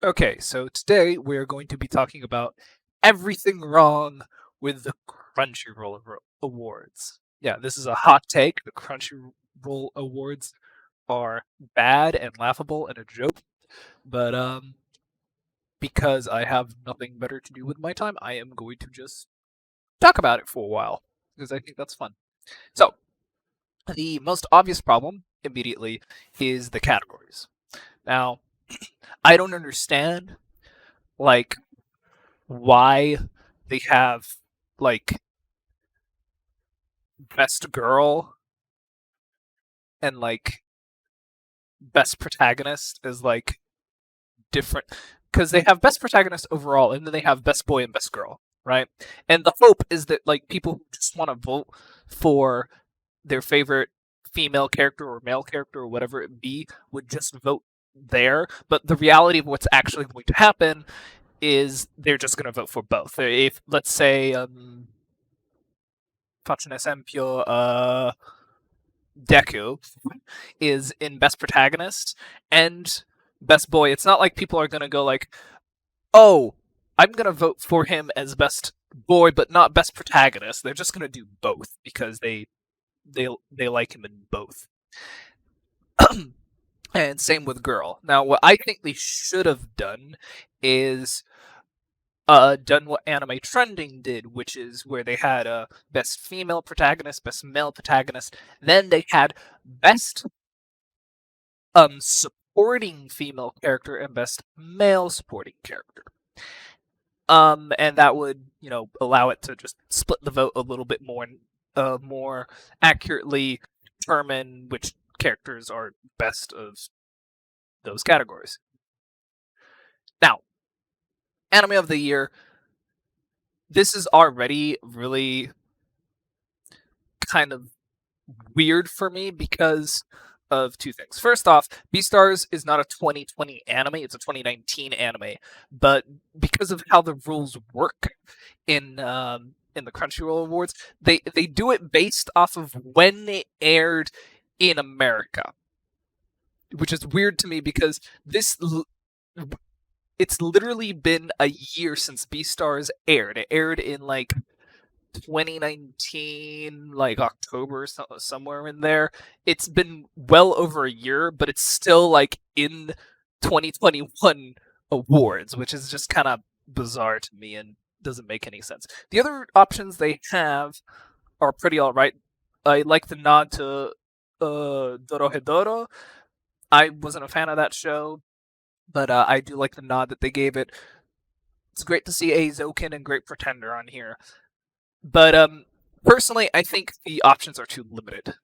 Okay, so today we're going to be talking about everything wrong with the Awards. Yeah, this is a hot take. The Crunchyroll Awards are bad and laughable and a joke, but because I have nothing better to do with my time, I am going to just talk about it for a while because I think that's fun. So, the most obvious problem immediately is the categories. Now, I don't understand like why they have like best girl and like best protagonist is like different because they have best protagonist overall and then they have best boy and best girl, right? And the hope is that like people who just want to vote for their favorite female character or male character or whatever it be would just vote there, but the reality of what's actually going to happen is they're just going to vote for both. If let's say faccio un esempio, Deku is in Best Protagonist and Best Boy. It's not like people are gonna go like, "Oh, I'm gonna vote for him as Best Boy, but not Best Protagonist." They're just gonna do both because they like him in both. And same with Girl. Now, what I think they should have done is done what Anime Trending did, which is where they had a best female protagonist, best male protagonist, then they had best supporting female character and best male supporting character. And that would, allow it to just split the vote a little bit more accurately determine which characters are best of those categories. Now, anime of the year. This is already really kind of weird for me because of two things. First off, Beastars is not a 2020 anime, it's a 2019 anime. But because of how the rules work in the Crunchyroll Awards, they do it based off of when it aired in America, which is weird to me because it's literally been a year since Beastars aired. It aired in like 2019, like October, somewhere in there. It's been well over a year, but it's still like in 2021 awards, which is just kind of bizarre to me and doesn't make any sense. The other options they have are pretty alright. I like the nod to Dorohedoro. I wasn't a fan of that show, but I do like the nod that they gave it. It's great to see Azokin and Great Pretender on here. But personally, I think the options are too limited.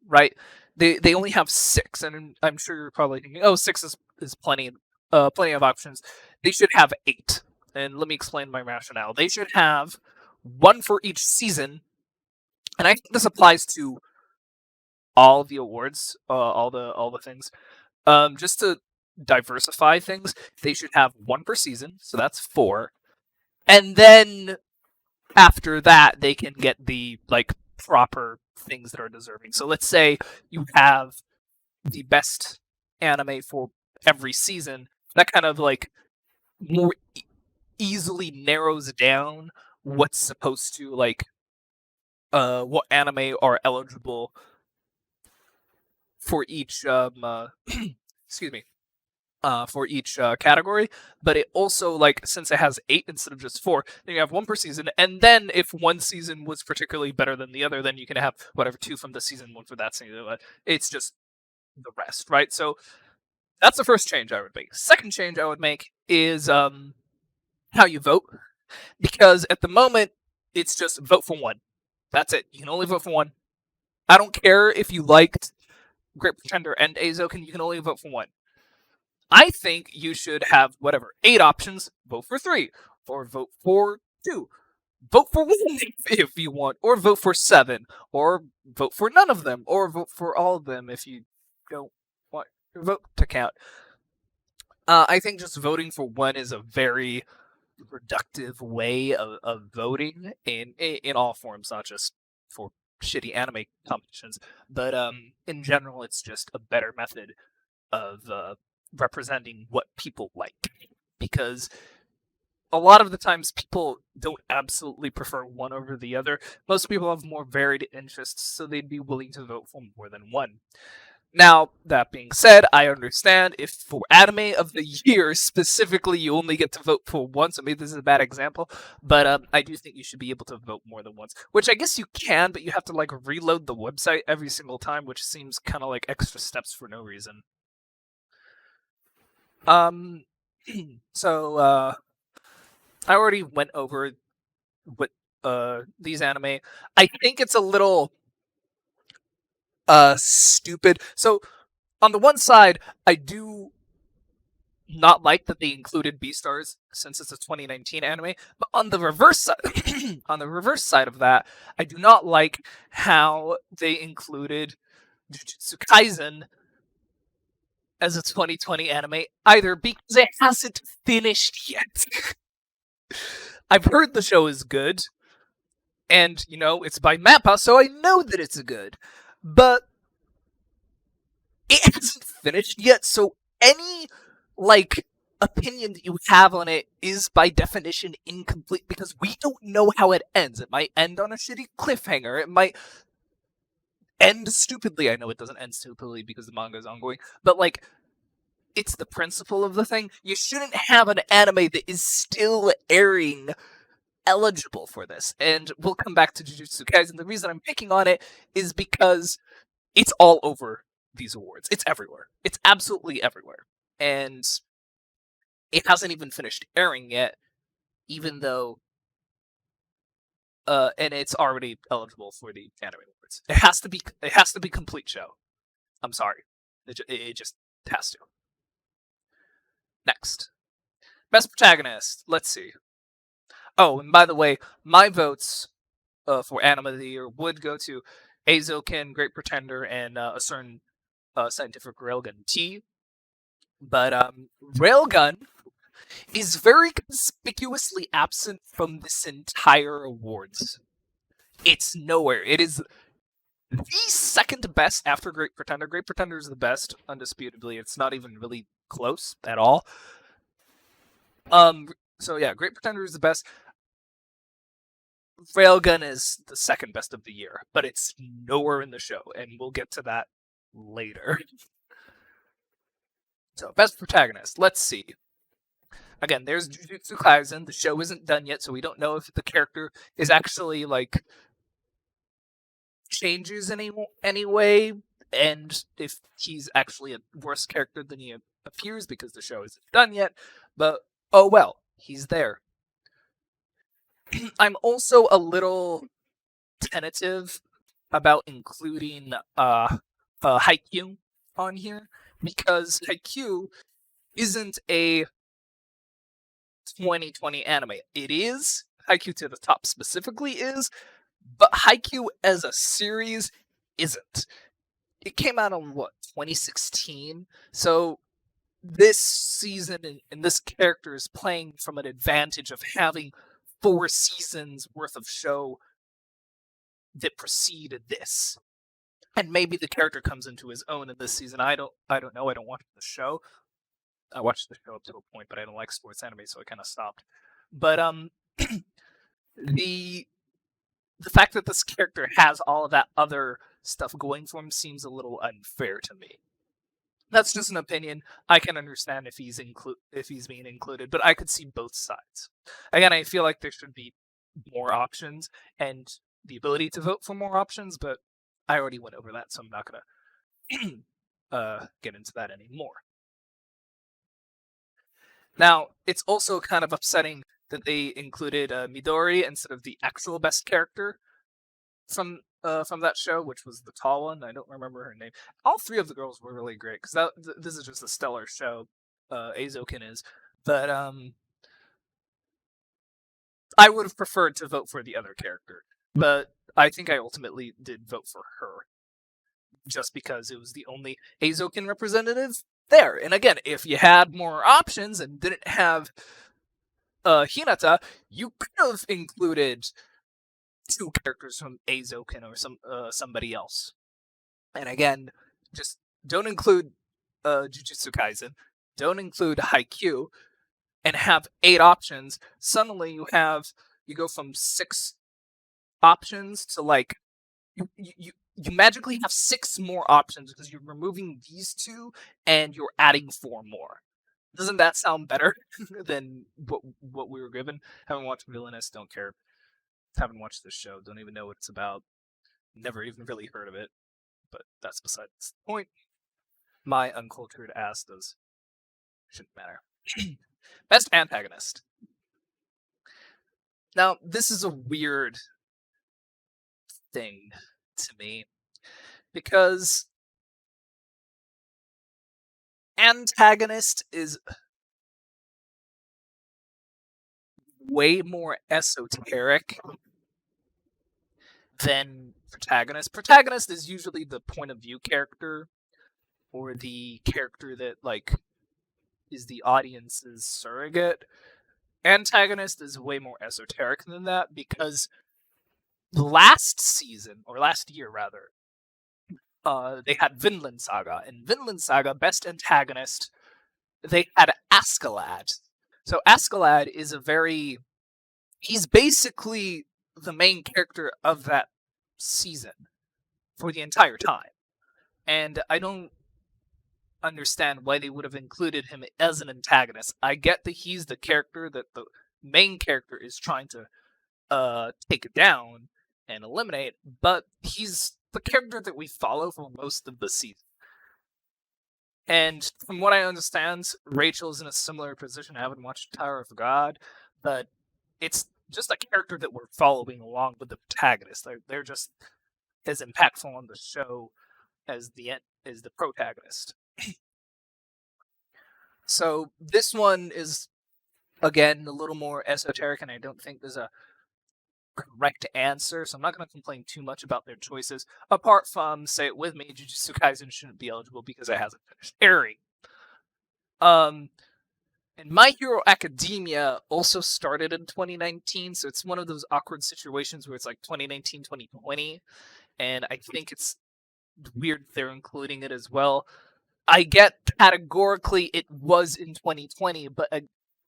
Right? They only have six, and I'm sure you're probably thinking, oh, six is plenty of options. They should have eight, and let me explain my rationale. They should have one for each season, and I think this applies to all the awards, all the things. Just to diversify things, they should have one per season, so that's four, and then after that they can get the like proper things that are deserving. So let's say you have the best anime for every season. That kind of like more easily narrows down what's supposed to like what anime are eligible for each excuse me for each category, but it also like since it has eight instead of just four, then you have one per season, and then if one season was particularly better than the other, then you can have whatever two from the season, one for that season. It's just the rest, right? So that's the first change I would make. Second change I would make is how you vote, because at the moment it's just vote for one. That's it. You can only vote for one. I don't care if you liked Great Pretender and Azoken. You can only vote for one. I think you should have whatever eight options. Vote for three, or vote for two. Vote for one if you want, or vote for seven, or vote for none of them, or vote for all of them if you don't want your vote to count. I think just voting for one is a very reductive way of voting in all forms, not just for shitty anime competitions, but in general, it's just a better method of representing what people like, because a lot of the times people don't absolutely prefer one over the other. Most people have more varied interests, so they'd be willing to vote for more than one. Now, that being said, I understand if for anime of the year specifically you only get to vote for one, so maybe this is a bad example, but I do think you should be able to vote more than once, which I guess you can, but you have to like reload the website every single time, which seems kind of like extra steps for no reason. Um, so I already went over what these anime. I think it's a little stupid. So on the one side, I do not like that they included Beastars since it's a 2019 anime, but on the reverse side, on the reverse side of that, I do not like how they included Jujutsu Kaisen as a 2020 anime either, because it hasn't finished yet. I've heard the show is good, and you know it's by Mappa, so I know that it's good, but it hasn't finished yet, so any like opinion that you have on it is by definition incomplete, because we don't know how it ends. It might end on a shitty cliffhanger. It might end stupidly. I know it doesn't end stupidly because the manga is ongoing, but like it's the principle of the thing. You shouldn't have an anime that is still airing eligible for this. And we'll come back to Jujutsu Kaisen. The reason I'm picking on it is because it's all over these awards. It's everywhere. It's absolutely everywhere. And it hasn't even finished airing yet, even though and it's already eligible for the anime awards. It has to be complete show. I'm sorry. It just has to. Next. Best protagonist. Let's see. Oh, and by the way, my votes for anime of the year would go to Eizouken, Great Pretender, and a certain scientific railgun T. But Railgun is very conspicuously absent from this entire awards. It's nowhere. It is the second best after Great Pretender. Great Pretender is the best, undisputably. It's not even really close at all. So yeah, Great Pretender is the best. Railgun is the second best of the year, but it's nowhere in the show, and we'll get to that later. So, best protagonist. Let's see. Again, there's Jujutsu Kaisen. The show isn't done yet, so we don't know if the character is actually like changes any way, and if he's actually a worse character than he appears because the show isn't done yet. But oh well, he's there. I'm also a little tentative about including Haikyuu on here, because Haikyuu isn't a 2020 anime. It is. Haikyuu to the Top specifically is, but Haikyuu as a series isn't. It came out in what, 2016? So this season and this character is playing from an advantage of having 4 seasons worth of show that preceded this. And maybe the character comes into his own in this season. I don't know. I don't watch the show. I watched the show up to a point, but I don't like sports anime, so I kind of stopped. But the fact that this character has all of that other stuff going for him seems a little unfair to me. That's just an opinion. I can understand if he's being included, but I could see both sides. Again, I feel like there should be more options and the ability to vote for more options, but I already went over that, so I'm not gonna get into that anymore. Now, it's also kind of upsetting that they included Midori instead of the actual best character from that show, which was the tall one. I don't remember her name. All 3 of the girls were really great, because this is just a stellar show. Eizouken is, but I would have preferred to vote for the other character, but I think I ultimately did vote for her, just because it was the only Eizouken representative there. And again, if you had more options and didn't have Hinata, you could have included 2 characters from Eizouken or somebody else. And again, just don't include Jujutsu Kaisen. don't include Haikyuu, and have 8 options, suddenly you go from 6 options to like you magically have 6 more options because you're removing these 2 and you're adding 4 more. Doesn't that sound better than what we were given? Haven't watched Villainous, don't care. Haven't watched this show, don't even know what it's about. Never even really heard of it, but that's besides the point. My uncultured ass does. Shouldn't matter. Best antagonist. Now, this is a weird thing to me because antagonist is way more esoteric than protagonist. Protagonist is usually the point of view character or the character that like is the audience's surrogate. Antagonist is way more esoteric than that because last season or last year rather, they had Vinland Saga. In Vinland Saga, best antagonist, they had Askeladd. So Askeladd is he's basically the main character of that season for the entire time. And I don't understand why they would have included him as an antagonist. I get that he's the character that the main character is trying to take down and eliminate, but he's the character that we follow for most of the season. And from what I understand, Rachel's in a similar position. I haven't watched Tower of God, but it's just a character that we're following along with the protagonist. They're just as impactful on the show as the protagonist. So this one is again a little more esoteric, and I don't think there's a correct answer, so I'm not going to complain too much about their choices, apart from, say it with me, Jujutsu Kaisen shouldn't be eligible because it hasn't finished airing. And My Hero Academia also started in 2019, so it's one of those awkward situations where it's like 2019, 2020, and I think it's weird they're including it as well. I get categorically it was in 2020, but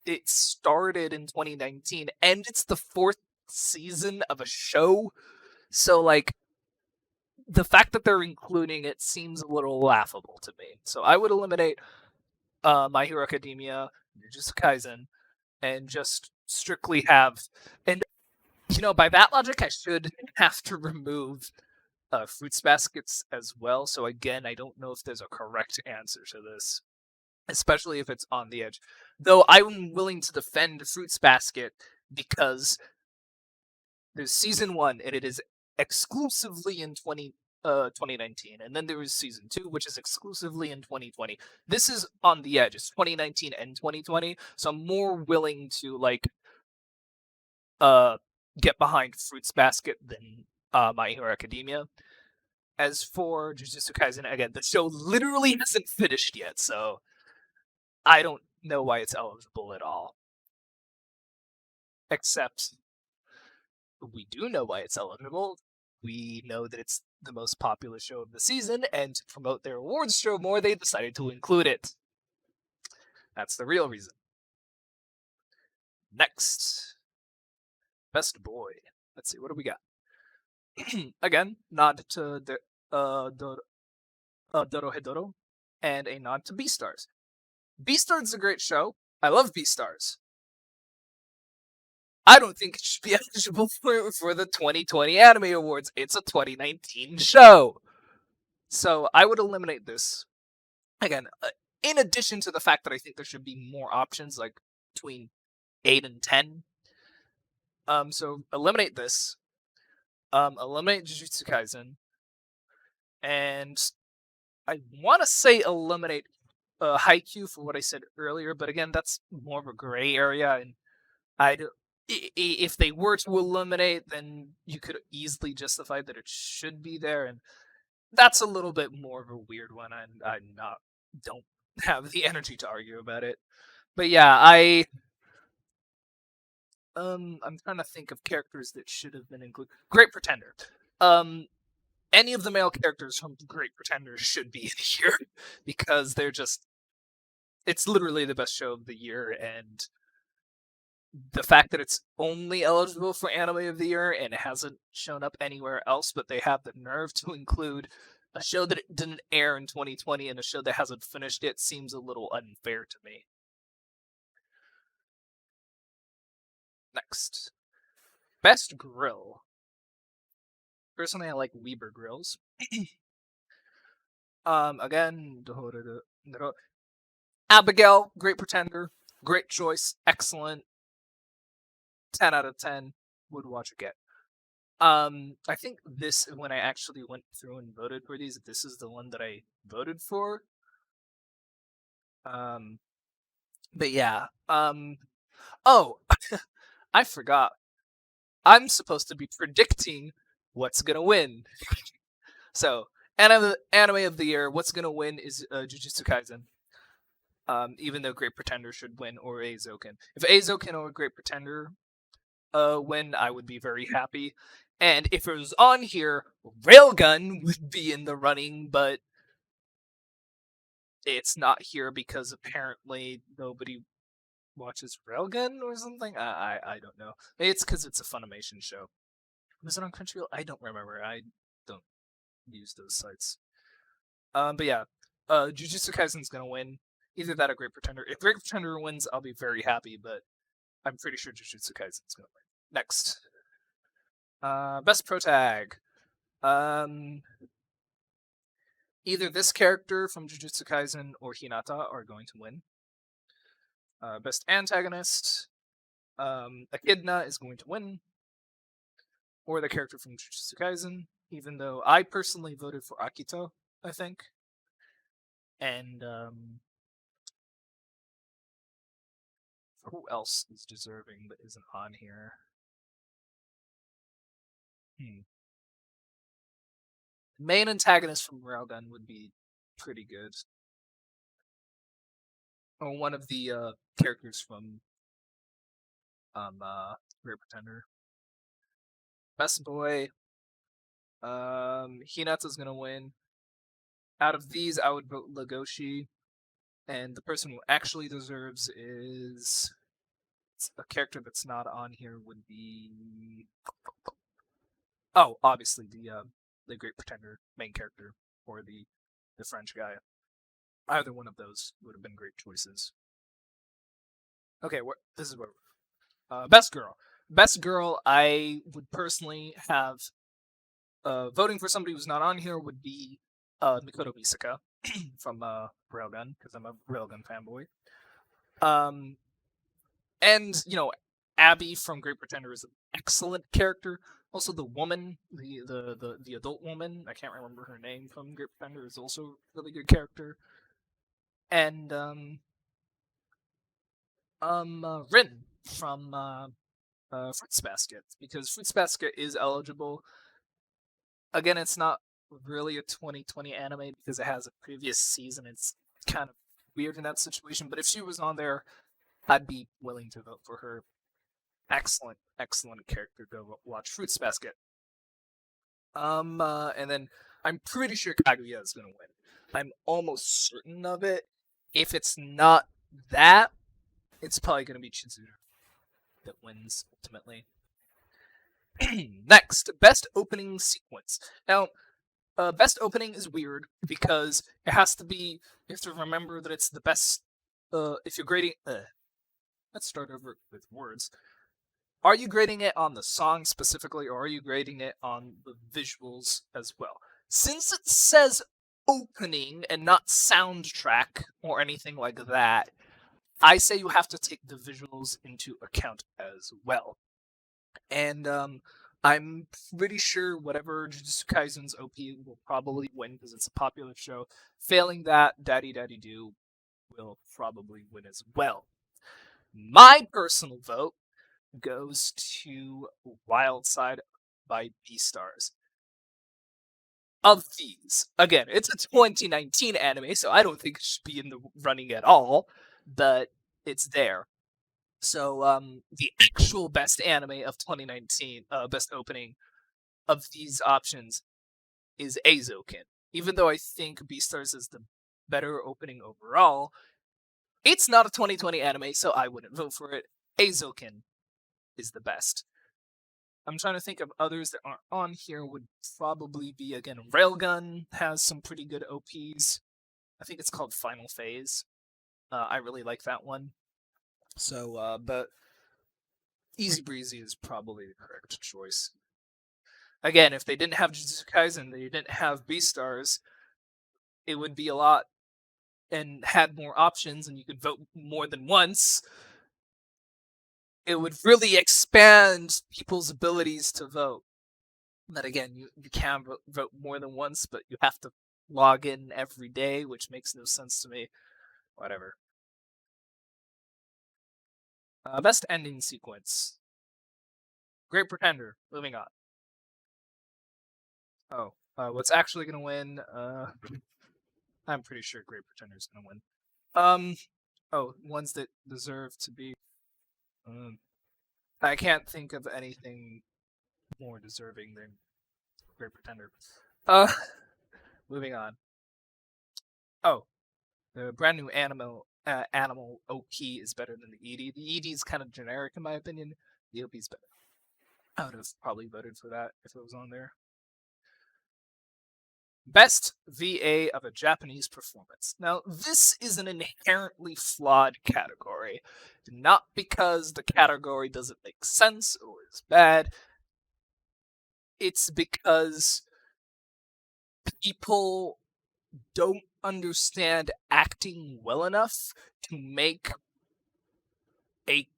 it started in 2019, and it's the 4th season of a show, so like the fact that they're including it seems a little laughable to me. So I would eliminate My Hero Academia, Jujutsu Kaisen, and just strictly have, and by that logic I should have to remove Fruits Baskets as well. So again, I don't know if there's a correct answer to this, especially if it's on the edge. Though I'm willing to defend Fruits Basket because there's season 1 and it is exclusively in 2019, and then there was season 2 which is exclusively in 2020. This is on the edge. It's 2019 and 2020, so I'm more willing to like get behind Fruits Basket than My Hero Academia. As for Jujutsu Kaisen, again, the show literally hasn't finished yet, so I don't know why it's eligible at all. Except we do know why it's eligible. We know that it's the most popular show of the season, and to promote their awards show more, they decided to include it. That's the real reason. Next. Best Boy. Let's see, what do we got? Again, nod to the Dorohedoro, and a nod to Beastars. Beastars is a great show. I love Beastars. I don't think it should be eligible for the 2020 Anime Awards. It's a 2019 show. So I would eliminate this. Again, in addition to the fact that I think there should be more options, like between 8 and 10. So eliminate this. Eliminate Jujutsu Kaisen. And I want to say eliminate Haikyuu for what I said earlier, but again, that's more of a gray area, and if they were to eliminate, then you could easily justify that it should be there, and that's a little bit more of a weird one, and don't have the energy to argue about it. But yeah, I'm trying to think of characters that should have been included. Great Pretender. Any of the male characters from Great Pretender should be in here because they're just It's literally the best show of the year, and the fact that it's only eligible for Anime of the Year and it hasn't shown up anywhere else, but they have the nerve to include a show that it didn't air in 2020 and a show that hasn't finished yet seems a little unfair to me. Next, Best Grill. Personally, I like Weber grills. Again, Abigail, Great Pretender, great choice, excellent, 10 out of 10. Would watch again. I think this when I actually went through and voted for these, this is the one that I voted for. Um, but yeah. Oh, I forgot. I'm supposed to be predicting what's gonna win. So, anime of the year, what's gonna win is Jujutsu Kaisen. Even though Great Pretender should win or Azoken. If Azoken or Great Pretender win, I would be very happy. And if it was on here, Railgun would be in the running, but it's not here because apparently nobody watches Railgun or something. I don't know. Maybe it's because it's a Funimation show. Was it on Crunchyroll? I don't remember. I don't use those sites. But yeah, Jujutsu Kaisen's gonna win. Either that or Great Pretender. If Great Pretender wins, I'll be very happy. But I'm pretty sure Jujutsu Kaisen's gonna win. Next, Best Pro Tag. Either this character from Jujutsu Kaisen or Hinata are going to win. Best Antagonist, Echidna is going to win, or the character from Jujutsu Kaisen, even though I personally voted for Akito, I think. And who else is deserving but isn't on here? Main antagonist from Railgun would be pretty good. Or one of the characters from Great Pretender. Best boy. Hinata's gonna win. Out of these, I would vote Legoshi, and the person who actually deserves is a character that's not on here would be obviously the Great Pretender main character or the French guy. Either one of those would have been great choices. Okay, this is where Best Girl. Best Girl, I would personally have voting for somebody who's not on here would be Mikoto Misaka from Railgun, because I'm a Railgun fanboy. And Abby from Great Pretender is an excellent character. Also, the woman, the adult woman, I can't remember her name from Great Pretender, is also a really good character. And Rin from Fruits Basket, because Fruits Basket is eligible. Again, it's not really a 2020 anime because it has a previous season. It's kind of weird in that situation. But if she was on there, I'd be willing to vote for her. Excellent, excellent character. Go watch Fruits Basket. And then I'm pretty sure Kaguya is gonna win. I'm almost certain of it. If it's not that, it's probably gonna be Chizuru that wins ultimately. Next, best opening sequence. Now, best opening is weird because it has to be. You have to remember that it's the best. If you're grading, let's start over with words. Are you grading it on the song specifically, or are you grading it on the visuals as well? Since it says opening and not soundtrack or anything like that, I say you have to take the visuals into account as well. And I'm pretty sure whatever Jujutsu Kaisen's OP will probably win because it's a popular show. Failing that, Daddy Daddy Do will probably win as well. My personal vote goes to Wild Side by Beastars. Of these, again, it's a 2019 anime, so I don't think it should be in the running at all, but it's there. So, the actual best anime of 2019, best opening of these options is Azoken. Even though I think Beastars is the better opening overall, It's not a 2020 anime, so I wouldn't vote for it. Azoken is the best. I'm trying to think of others that aren't on here. Would probably be again Railgun has some pretty good OPs. I think it's called Final Phase. I really like that one. So, but Easy Breezy is probably the correct choice. Again, if they didn't have Jujutsu Kaisen, they didn't have Beastars, it would be a lot and had more options, and you could vote more than once. It would really expand people's abilities to vote. But again, you can vote more than once, but you have to log in every day, which makes no sense to me. Whatever. Best ending sequence. Great Pretender. Moving on. Oh, what's actually gonna win? I'm pretty sure Great Pretender's gonna win. Ones that deserve to be. Um, I can't think of anything more deserving than Great Pretender. Uh, moving on. Oh, the brand new animal OP is better than the ED. The ED is kind of generic in my opinion. The OP is better. I would have probably voted for that if it was on there. Best VA of a Japanese performance. Now, this is an inherently flawed category. Not because the category doesn't make sense or is bad. It's because people don't understand acting well enough to make a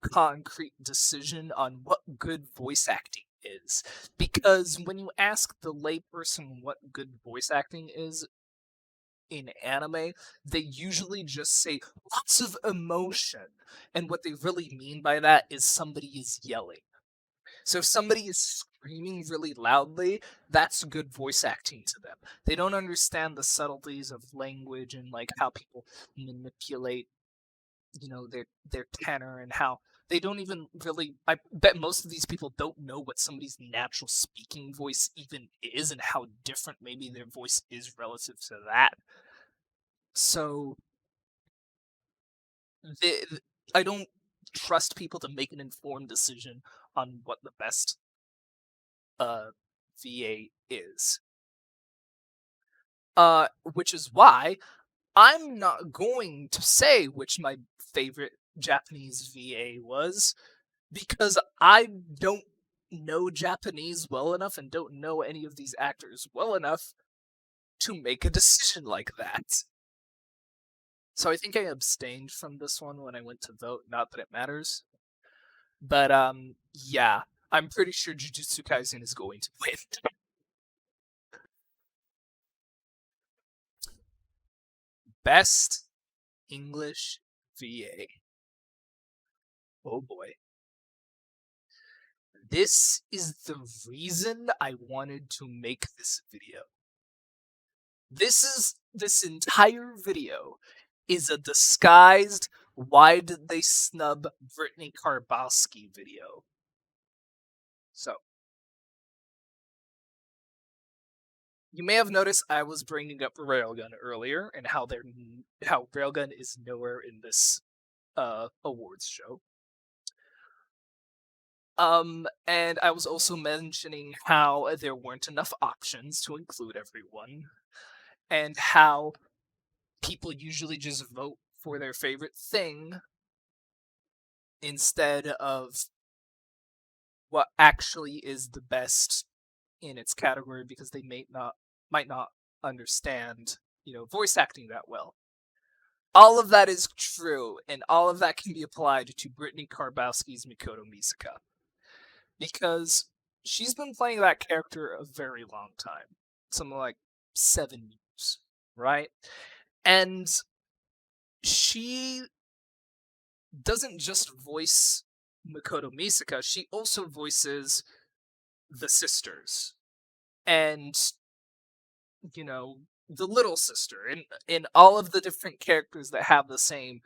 concrete decision on what good voice acting is. Because when you ask the layperson what good voice acting is in anime, they usually just say lots of emotion. And what they really mean by that is somebody is yelling. So if somebody is screaming really loudly, that's good voice acting to them. They don't understand the subtleties of language and like how people manipulate, their tenor and how they don't even really. I bet most of these people don't know what somebody's natural speaking voice even is and how different maybe their voice is relative to that. So they, I don't trust people to make an informed decision on what the best uh, VA is. Which is why I'm not going to say which my favorite Japanese VA was because I don't know Japanese well enough and don't know any of these actors well enough to make a decision like that. So I think I abstained from this one when I went to vote, not that it matters. But yeah, I'm pretty sure Jujutsu Kaisen is going to win. Best English VA. Oh boy. This is the reason I wanted to make this video. This entire video is a disguised why did they snub Brittany Karbowski video. So, you may have noticed I was bringing up Railgun earlier and how Railgun is nowhere in this awards show. And I was also mentioning how there weren't enough options to include everyone, and how people usually just vote for their favorite thing instead of what actually is the best in its category because they might not understand, voice acting that well. All of that is true, and all of that can be applied to Brittany Karbowski's Mikoto Misaka. Because she's been playing that character a very long time. Something like 7 years, right? And she doesn't just voice Mikoto Misaka, she also voices the sisters. And, the little sister, and in all of the different characters that have the same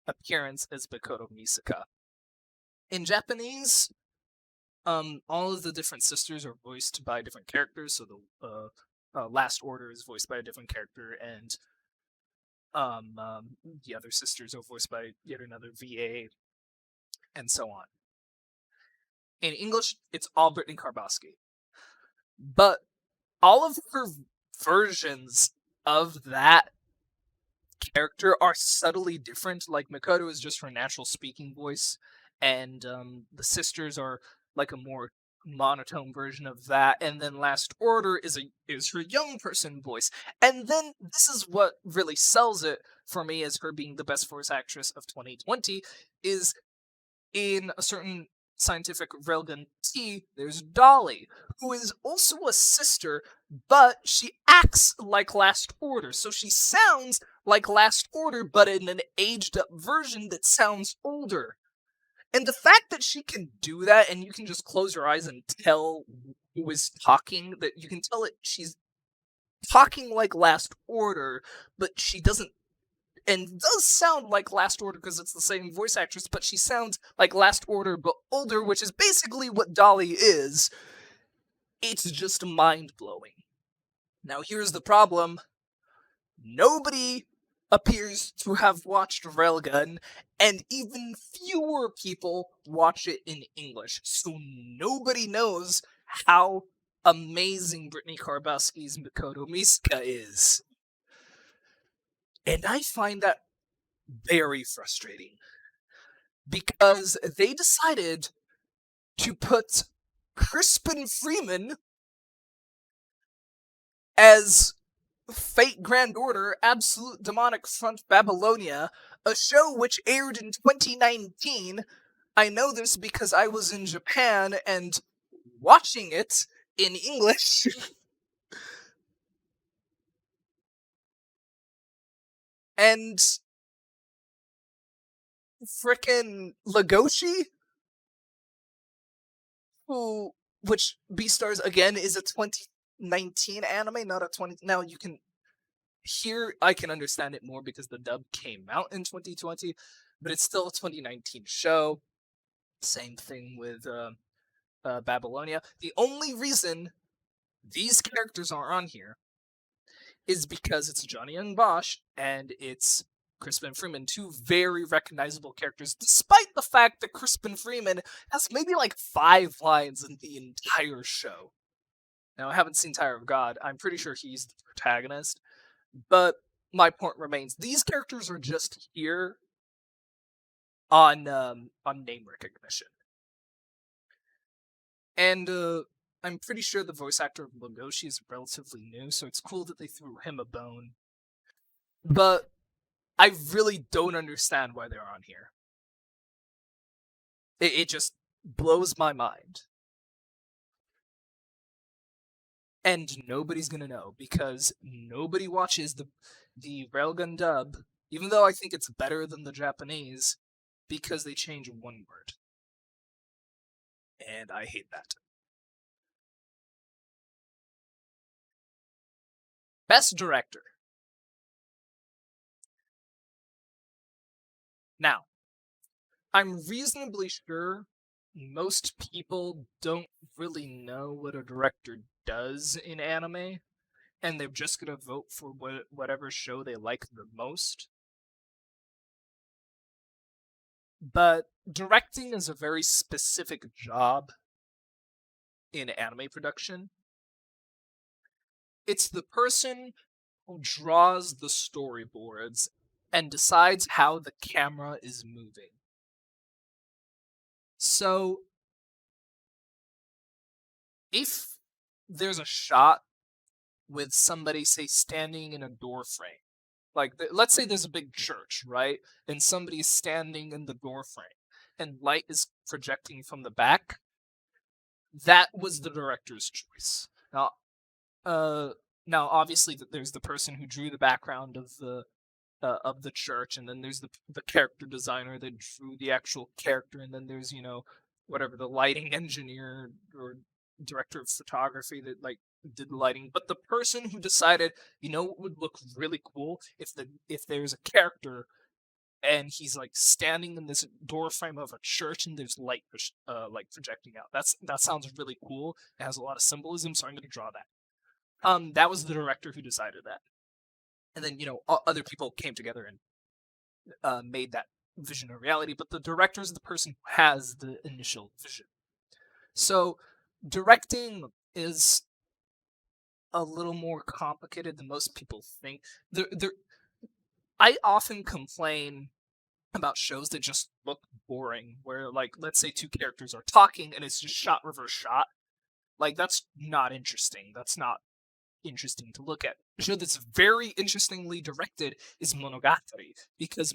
appearance as Mikoto Misaka. In Japanese, all of the different sisters are voiced by different characters. So the Last Order is voiced by a different character, and The other sisters are voiced by yet another VA, and so on. In English, it's all Brittany Karbowski. But all of her versions of that character are subtly different. Like Makoto is just her natural speaking voice, and the sisters are like a more monotone version of that. And then Last Order is her young person voice. And then this is what really sells it for me as her being the best voice actress of 2020 is in a certain scientific railgun T, there's Dolly, who is also a sister, but she acts like Last Order. So she sounds like Last Order, but in an aged up version that sounds older. And the fact that she can do that, and you can just close your eyes and tell who is talking, that you can tell it she's talking like Last Order, but she doesn't and does sound like Last Order because it's the same voice actress, but she sounds like Last Order but older, which is basically what Dolly is. It's just mind blowing. Now, here's the problem nobody appears to have watched Railgun, and even fewer people watch it in English, so nobody knows how amazing Brittany Karbowski's Mikoto Misuka is. And I find that very frustrating because they decided to put Crispin Freeman as Fate Grand Order Absolute Demonic Front Babylonia, a show which aired in 2019. I know this because I was in Japan and watching it in English. And frickin' Legoshi, which Beastars again is a 2019 anime, not a 20. Now you can here I can understand it more because the dub came out in 2020, but it's still a 2019 show. Same thing with Babylonia. The only reason these characters are on here is because it's Johnny Young Bosch and it's Crispin Freeman, two very recognizable characters, despite the fact that Crispin Freeman has maybe like 5 lines in the entire show. Now, I haven't seen Tower of God. I'm pretty sure he's the protagonist. But my point remains: these characters are just here on name recognition, and I'm pretty sure the voice actor of Legoshi is relatively new, so it's cool that they threw him a bone. But I really don't understand why they're on here. It just blows my mind. And nobody's gonna know because nobody watches the Railgun dub, even though I think it's better than the Japanese, because they change one word. And I hate that. Best Director. Now, I'm reasonably sure most people don't really know what a director does in anime, and they're just gonna vote for whatever show they like the most. But directing is a very specific job in anime production. It's the person who draws the storyboards and decides how the camera is moving. So, if there's a shot with somebody, say, standing in a door frame, like, let's say there's a big church, right? And somebody's standing in the door frame, and light is projecting from the back, that was the director's choice. Uh, now obviously there's the person who drew the background of the church, and then there's the character designer that drew the actual character, and then there's whatever the lighting engineer or director of photography that like did the lighting. But the person who decided, what would look really cool if there's a character and he's like standing in this door frame of a church and there's light like projecting out. That sounds really cool. It has a lot of symbolism, so I'm going to draw that. That was the director who decided that. and then other people came together and made that vision a reality. But the director is the person who has the initial vision. So directing is a little more complicated than most people think. I often complain about shows that just look boring, where like let's say two characters are talking and it's just shot reverse shot. Like that's not interesting. That's not interesting to look at. A show that's very interestingly directed is Monogatari because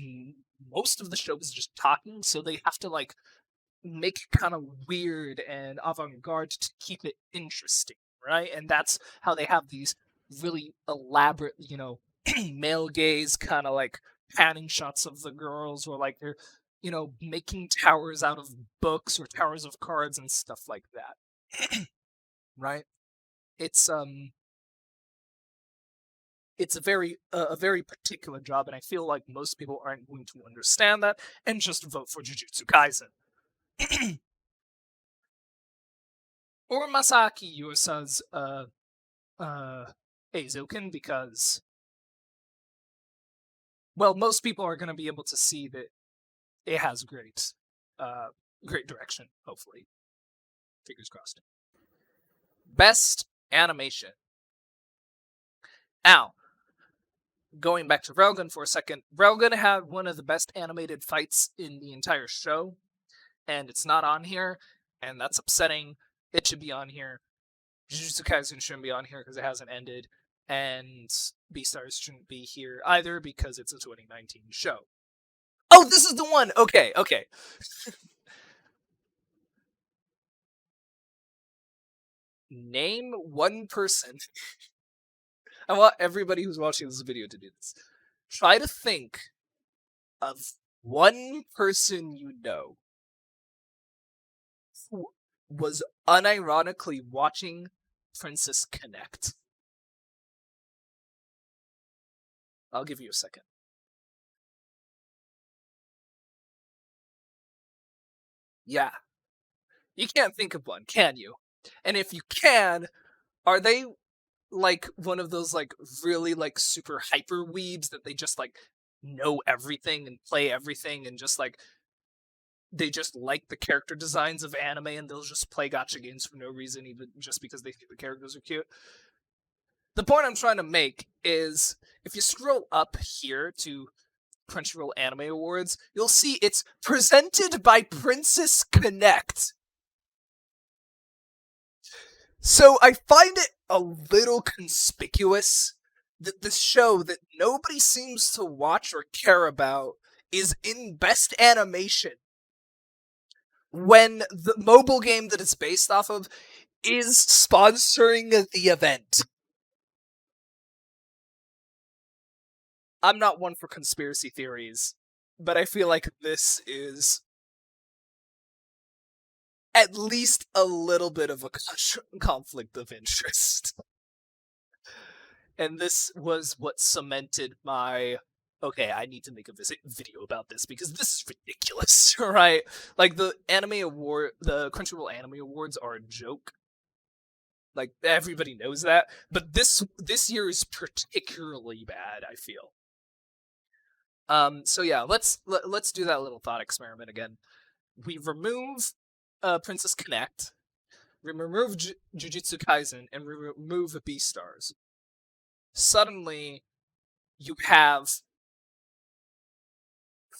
most of the show is just talking, so they have to like make it kind of weird and avant-garde to keep it interesting, right? And that's how they have these really elaborate, male gaze kind of like panning shots of the girls, or like they're, making towers out of books or towers of cards and stuff like that. Right? It's it's a very particular job, and I feel like most people aren't going to understand that and just vote for Jujutsu Kaisen. Or Masaki Yuasa's Eizouken, because well, most people are going to be able to see that it has great direction. Hopefully, fingers crossed. Best animation. Now, going back to Railgun for a second, Railgun had one of the best animated fights in the entire show, and it's not on here, and that's upsetting. It should be on here. Jujutsu Kaisen shouldn't be on here because it hasn't ended, and Beastars shouldn't be here either because it's a 2019 show. Oh, this is the one! Okay. Name one person. I want everybody who's watching this video to do this. Try to think of one person you know who was unironically watching Princess Connect. I'll give you a second. Yeah. You can't think of one, can you? And if you can, are they like one of those like really like super hyper weebs that they just like know everything and play everything and just like they just like the character designs of anime and they'll just play gacha games for no reason, even just because they think the characters are cute? The point I'm trying to make is if you scroll up here to Crunchyroll Anime Awards, you'll see it's presented by Princess Connect. So I find it a little conspicuous that the show that nobody seems to watch or care about is in Best Animation when the mobile game that it's based off of is sponsoring the event. I'm not one for conspiracy theories, but I feel like this is at least a little bit of a conflict of interest. And this was what cemented my okay, I need to make a video about this because this is ridiculous, right? Like the Crunchyroll Anime Awards are a joke. Like everybody knows that, but this year is particularly bad, I feel. So yeah, let's do that little thought experiment again. We remove Princess Connect, we remove Jujutsu Kaisen, and we remove Beastars. Suddenly, you have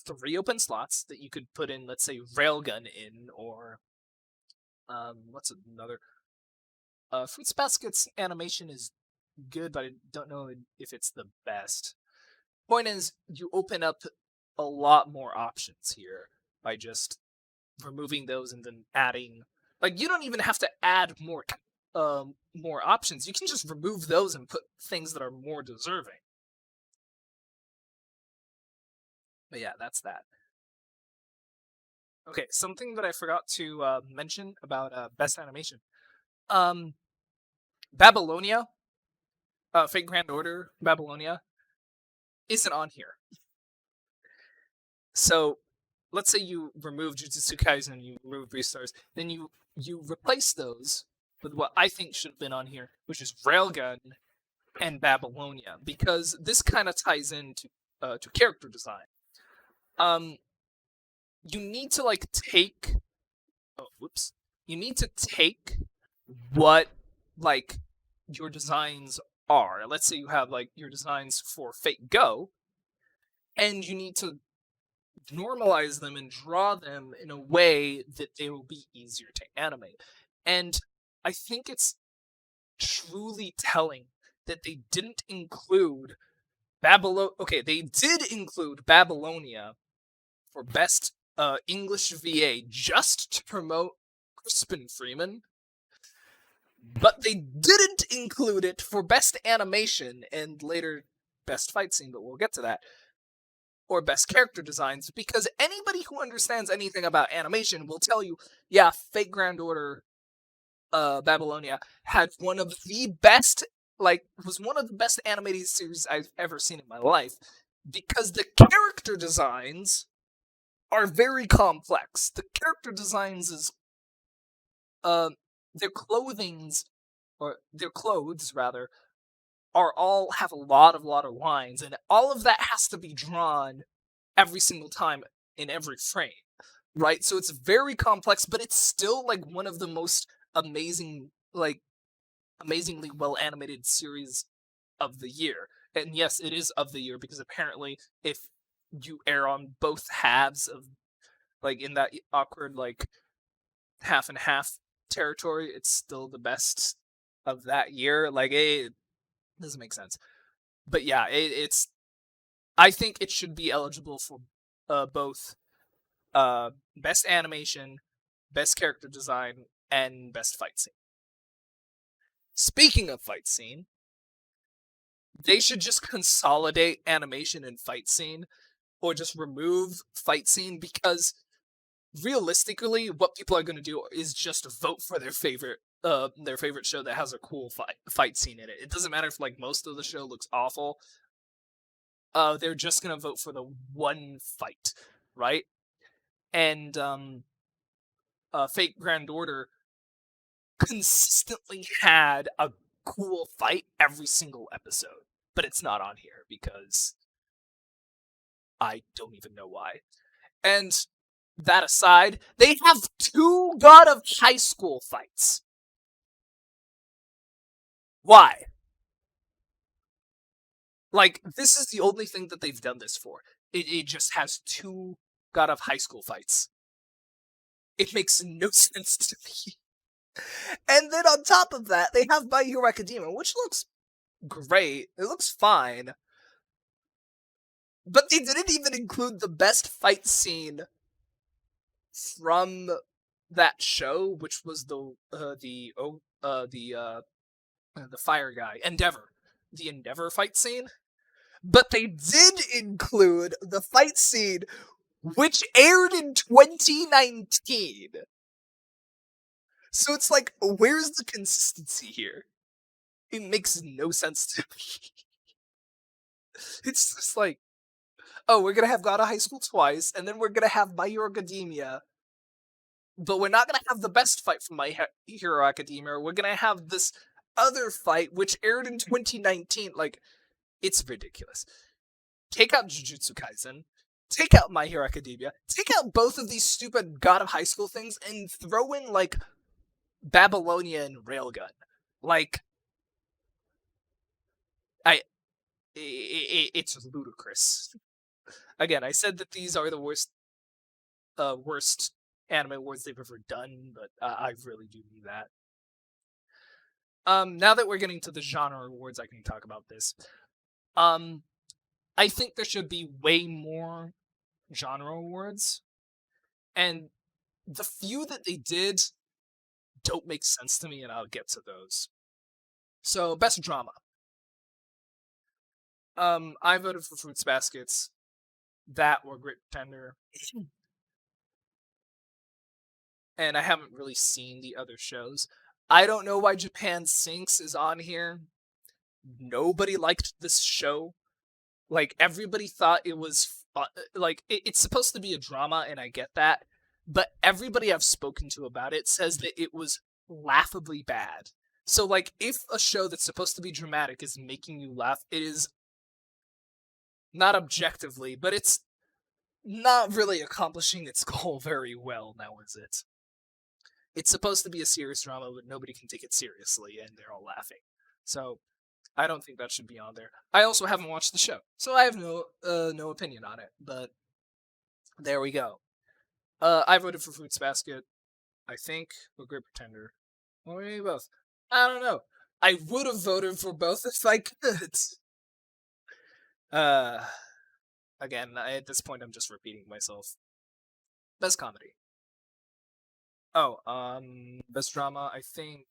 3 open slots that you could put in, let's say, Railgun in, or what's another? Fruits Basket's animation is good, but I don't know if it's the best. Point is, you open up a lot more options here by just removing those and then adding. Like, you don't even have to add more options. You can just remove those and put things that are more deserving. But yeah, that's that. Okay, something that I forgot to mention about best animation. Babylonia, Fate Grand Order, Babylonia, isn't on here. So, let's say you remove Jujutsu Kaisen and you remove Beastars, then you replace those with what I think should have been on here, which is Railgun and Babylonia, because this kind of ties into to character design. Um, you need to like take you need to take what like your designs are. Let's say you have like your designs for Fate Go, and you need to normalize them and draw them in a way that they will be easier to animate. And I think it's truly telling that they didn't include Babylon. Okay, they did include Babylonia for best English VA just to promote Crispin Freeman, but they didn't include it for best animation and later best fight scene, but we'll get to that, or best character designs, because anybody who understands anything about animation will tell you, yeah, Fate Grand Order Babylonia had one of the best, was one of the best animated series I've ever seen in my life, because the character designs are very complex. The character designs is, their clothings, or their clothes rather, are all have a lot of lines, and all of that has to be drawn every single time in every frame, right? So it's very complex, but it's still like one of the most amazingly well animated series of the year. And yes, it is of the year because apparently if you air on both halves of like in that awkward like half and half territory, it's still the best of that year. Like it doesn't make sense. But yeah, it's I think it should be eligible for both best animation, best character design, and best fight scene. Speaking of fight scene, they should just consolidate animation and fight scene, or just remove fight scene, because realistically, what people are going to do is just vote for their favorite show that has a cool fight scene in it. It doesn't matter if like most of the show looks awful. They're just gonna vote for the one fight, right? And Fate Grand Order consistently had a cool fight every single episode, but it's not on here because I don't even know why. And that aside, they have 2 God of High School fights. Why? Like, this is the only thing that they've done this for. It just has 2 God of High School fights. It makes no sense to me. And then on top of that, they have My Hero Academia, which looks great. It looks fine. But they didn't even include the best fight scene from that show, which was the fire guy, Endeavor. The Endeavor fight scene. But they did include the fight scene which aired in 2019. So it's like, where's the consistency here? It makes no sense to me. It's just like, oh, we're gonna have God of High School twice, and then we're gonna have My Hero Academia, but we're not gonna have the best fight from My Hero Academia. We're gonna have this other fight which aired in 2019. Like, it's ridiculous. Take out Jujutsu Kaisen, take out My Hero Academia, take out both of these stupid God of High School things, and throw in, like, Babylonia and Railgun. Like, it's ludicrous. Again, I said that these are the worst anime awards they've ever done, but I really do mean that. Now that we're getting to the genre awards, I can talk about this. I think there should be way more genre awards, and the few that they did don't make sense to me, and I'll get to those. So, best drama. I voted for Fruits Baskets. That or Great Pretender. And I haven't really seen the other shows. I don't know why Japan Sinks is on here. Nobody liked this show. Like, everybody thought it was like, it's supposed to be a drama, and I get that. But everybody I've spoken to about it says that it was laughably bad. So, like, if a show that's supposed to be dramatic is making you laugh, it is not objectively, but it's not really accomplishing its goal very well now, is it? It's supposed to be a serious drama, but nobody can take it seriously, and they're all laughing. So, I don't think that should be on there. I also haven't watched the show, so I have no opinion on it. But there we go. I voted for Fruits Basket, I think, or Great Pretender, or maybe both. I don't know. I would have voted for both if I could. Uh, Again, at this point, I'm just repeating myself. Best comedy. Oh, best drama. I think.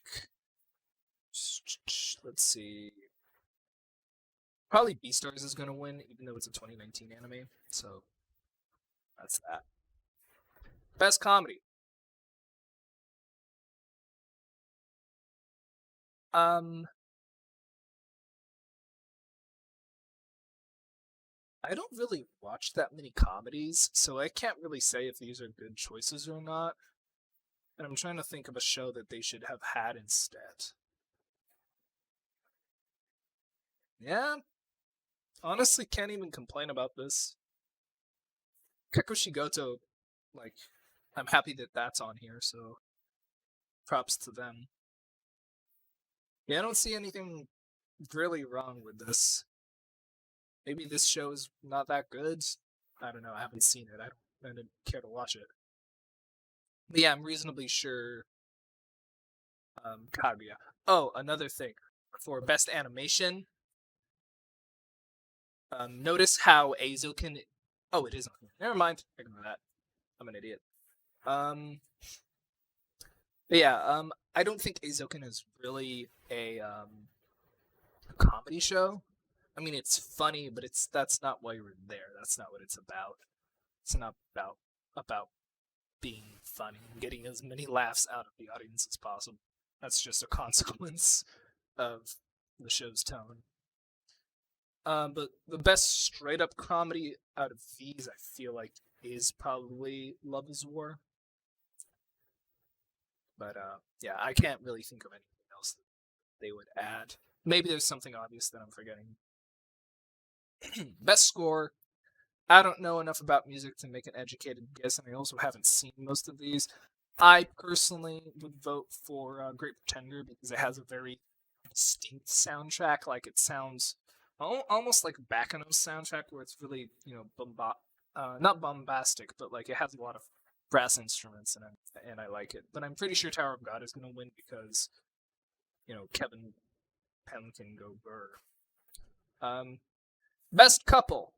Let's see. Probably Beastars is gonna win, even though it's a 2019 anime. So that's that. Best comedy. Um, I don't really watch that many comedies, so I can't really say if these are good choices or not. And I'm trying to think of a show that they should have had instead. Yeah, honestly, can't even complain about this. Kakushi Goto, like, I'm happy that that's on here, so props to them. Yeah, I don't see anything really wrong with this. Maybe this show is not that good. I don't know. I haven't seen it. I didn't care to watch it. But yeah, I'm reasonably sure. Kaguya. Oh, another thing for best animation. Notice how Aizokin. Oh, it is on here. Never mind. Ignore that. I'm an idiot. Um, but yeah. I don't think Aizokin is really a comedy show. I mean, it's funny, but that's not why you're there. That's not what it's about. It's not about being funny and getting as many laughs out of the audience as possible. That's just a consequence of the show's tone. But the best straight up comedy out of these, I feel like, is probably Love Is War. But yeah, I can't really think of anything else that they would add. Maybe there's something obvious that I'm forgetting. Best score. I don't know enough about music to make an educated guess, and I also haven't seen most of these. I personally would vote for Great Pretender because it has a very distinct soundtrack. Like it sounds almost like Bakano's soundtrack, where it's really not bombastic, but like it has a lot of brass instruments in it, and I like it. But I'm pretty sure Tower of God is going to win because Kevin Penn can go burr. Best couple.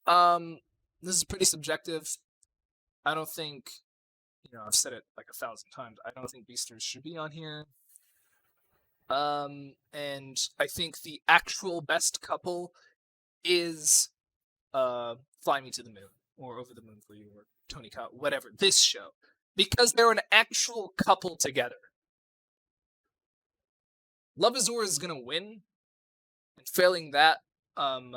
This is pretty subjective. I don't think I've said it like 1,000 times. I don't think Beasters should be on here. And I think the actual best couple is Fly Me to the Moon or Over the Moon for You or Tony Cow, whatever. This show. Because they're an actual couple together. Love Is War is gonna win. And failing that, Rent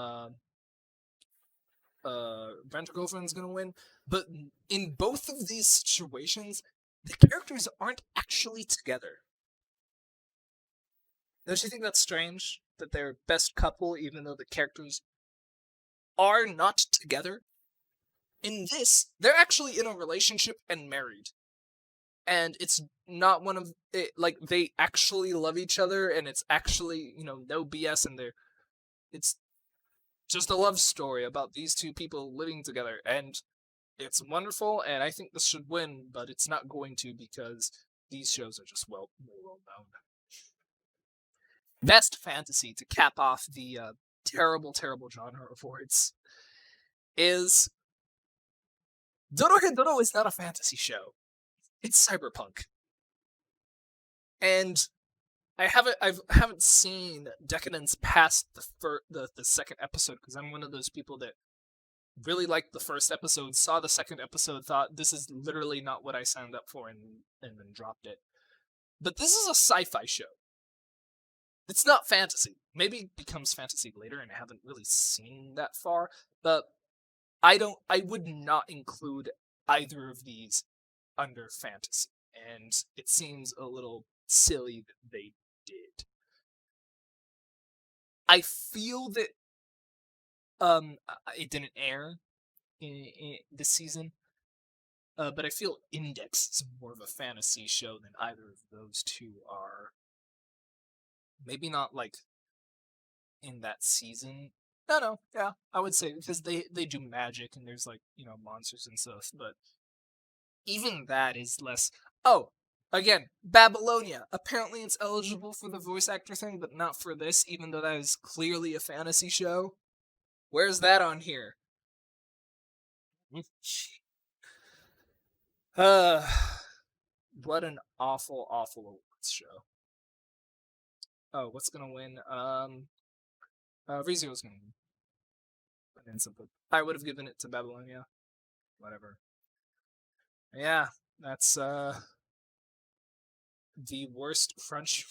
a Girlfriend's gonna win. But in both of these situations, the characters aren't actually together. Don't you think that's strange? That they're best couple even though the characters are not together? In this, they're actually in a relationship and married. And it's not one of it, like they actually love each other and it's actually, no BS and it's just a love story about these two people living together and it's wonderful and I think this should win, but it's not going to because these shows are just more well known. Best fantasy to cap off the terrible genre awards is Dorohedoro is not a fantasy show. It's cyberpunk. And I haven't seen Decadence past the second episode because I'm one of those people that really liked the first episode, saw the second episode, thought this is literally not what I signed up for, and then dropped it. But this is a sci-fi show. It's not fantasy. Maybe it becomes fantasy later, and I haven't really seen that far. But I would not include either of these under fantasy. and it seems a little silly that they did. I feel that it didn't air in this season, but I feel Index is more of a fantasy show than either of those two are. Maybe not like in that season. No, yeah, I would say because they do magic and there's like monsters and stuff, but even that is less. Oh, again, Babylonia. Apparently, it's eligible for the voice actor thing, but not for this, even though that is clearly a fantasy show. Where's that on here? uh, what an awful, awful awards show. Oh, what's gonna win? ReZero's gonna win something. I would have given it to Babylonia. Whatever. Yeah, that's the worst crunch.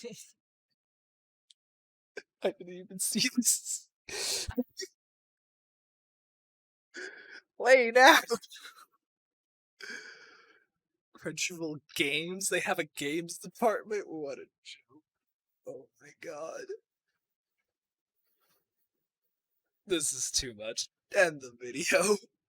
I didn't even see this. Play now. Crunchyroll Games. They have a games department. What a joke! Oh my god, this is too much. End the video.